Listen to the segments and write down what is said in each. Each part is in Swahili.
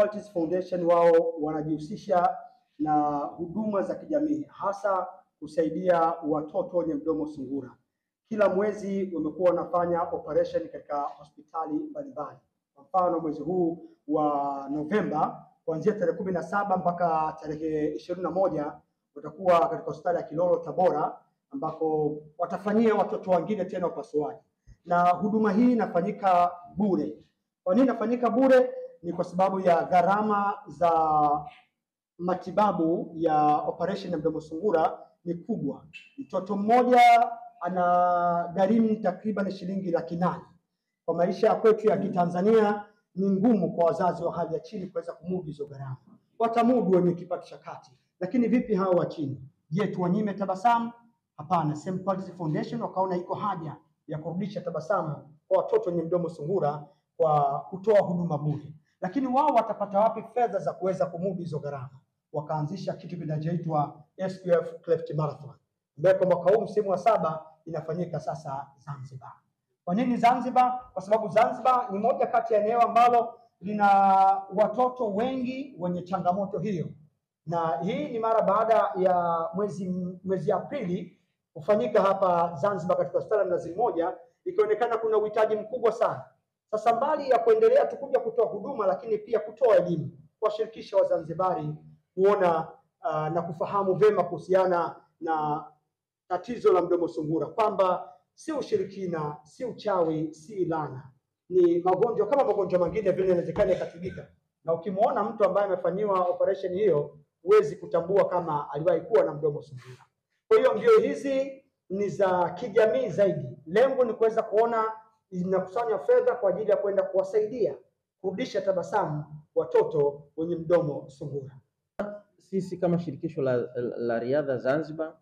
Paltis Foundation wao wanajihusisha na huduma za kijamii, hasa kusaidia watoto wenye mdomo sungura. Kila mwezi wamekuwa wanafanya operation katika hospitali mbalimbali. Kwa mfano mwezi huu wa Novemba kuanzia tarehe 17 mpaka tarehe 21 watakuwa katika hospitali ya Kilolo Tabora, ambako watafanyia watoto wengine tena upasuaji. Na huduma hii inafanyika bure. Kwa nini inafanyika bure? Ni kwa sababu ya gharama za matibabu ya operation ya mdomo sungura ni kubwa. Mtoto mmoja anagharimu takriban shilingi 800,000. Kwa maisha ya kwetu ya Kitanzania ni ngumu kwa wazazi wa hali ya chini kuweza kumudu hizo gharama. Watamudu wenye kipato cha kati, lakini vipi hao wa chini? Je, tuwanyime tabasamu? Hapana. St. Paltis Foundation wakaona iko haja ya kurudisha tabasamu kwa watoto wenye mdomo sungura kwa kutoa huduma bure. Lakini wao watapata wapi fedha za kuweza kumudu hizo gharama? Wakaanzisha kitu kinachoitwa SQF Cleft Marathon, ambapo mwaka huu msimu wa 7 inafanyika sasa Zanzibar. Kwa nini Zanzibar? Kwa sababu Zanzibar ni moja kati ya eneo ambalo lina watoto wengi wenye changamoto hiyo, na hii ni mara baada ya mwezi Aprili kufanyika hapa Zanzibar katika hospitali ya Mnazi Mmoja, ikionekana kuna uhitaji mkubwa sana. Sasa mbali ya kuendelea tukuja kutoa huduma, lakini pia kutoa elimu, kuwashirikisha Wazanzibari kuona na kufahamu vema kuhusiana na tatizo la mdomo sungura, kwamba si ushirikina, si uchawi, si laana, ni magonjwa kama magonjwa mengine vile inawezekana yakatibika. Na ukimwona mtu ambaye amefanyiwa operation hiyo, huwezi kutambua kama aliwahi kuwa na mdomo sungura. Kwa hiyo mbio hizi ni za kijamii zaidi. Lengo ni kuweza kuona inakusanya fedha kwa ajili ya kwenda kuwasaidia kurudisha tabasamu watoto wenye mdomo sungura. Sisi kama shirikisho la riadha Zanzibar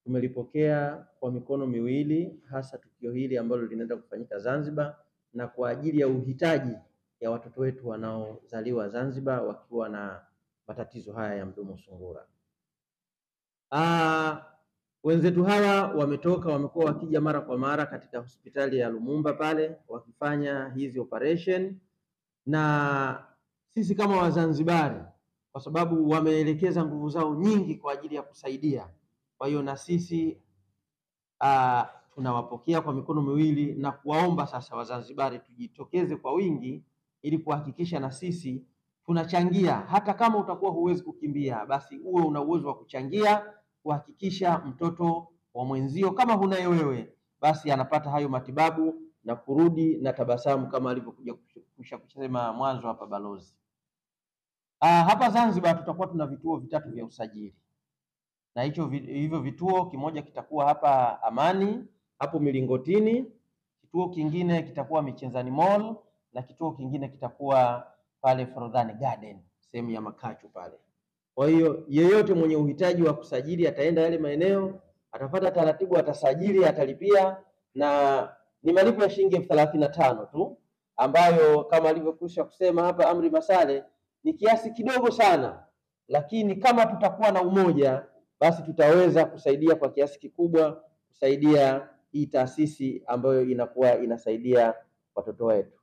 tumelipokea kwa mikono miwili, hasa tukio hili ambalo linaenda kufanyika Zanzibar na kwa ajili ya uhitaji ya watoto wetu wanaozaliwa Zanzibar wakiwa na matatizo haya ya mdomo sungura. Wenzetu hawa wamekuwa wakija mara kwa mara katika hospitali ya Lumumba pale wakifanya hizi operation, na sisi kama Wazanzibari, kwa sababu wameelekeza nguvu zao nyingi kwa ajili ya kusaidia, kwa hiyo na sisi tunawapokea kwa mikono miwili na kuwaomba sasa Wazanzibari tujitokeze kwa wingi ili kuhakikisha na sisi tunachangia. Hata kama utakuwa huwezi kukimbia, basi uwe una uwezo wa kuchangia kuhakikisha mtoto wa mwenzio kama hunaye wewe, basi anapata hayo matibabu na kurudi na tabasamu kama alivyokuja kusema mwanzo hapa balozi. Hapa Zanzibar tutakuwa tuna vituo vitatu vya usajili, na hivyo vituo, kimoja kitakuwa hapa Amani hapo Milingotini, kituo kingine kitakuwa Michenzani Mall, na kituo kingine kitakuwa pale Forodhani Garden sehemu ya Makachu pale. Kwa hiyo yeyote mwenye uhitaji wa kusajili ataenda yale maeneo, atapata taratibu, atasajili, atalipia, na ni malipo ya shilingi 35,000 tu, ambayo kama alivyokwisha kusema hapa Amri Masale ni kiasi kidogo sana, lakini kama tutakuwa na umoja, basi tutaweza kusaidia kwa kiasi kikubwa, kusaidia hii taasisi ambayo inakuwa inasaidia watoto wetu.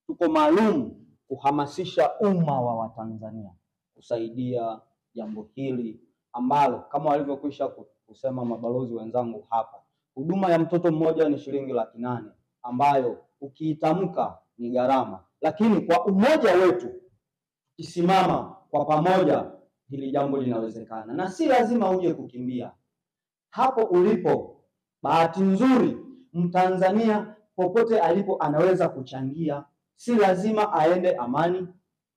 Tuko maalum kuhamasisha umma wa Watanzania kusaidia jambo hili ambalo kama walivyokwisha kusema mabalozi wenzangu hapa, huduma ya mtoto mmoja ni shilingi 800,000, ambayo ukiitamka ni gharama, lakini kwa umoja wetu kisimama kwa pamoja, hili jambo linawezekana, na si lazima uje kukimbia. Hapo ulipo, bahati nzuri Mtanzania popote alipo anaweza kuchangia. Si lazima aende Amani,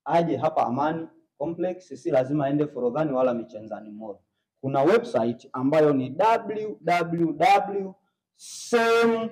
aje hapa Amani Complex, si lazima aende Forodhani wala Michenzani Mall. Kuna website ambayo ni www.sem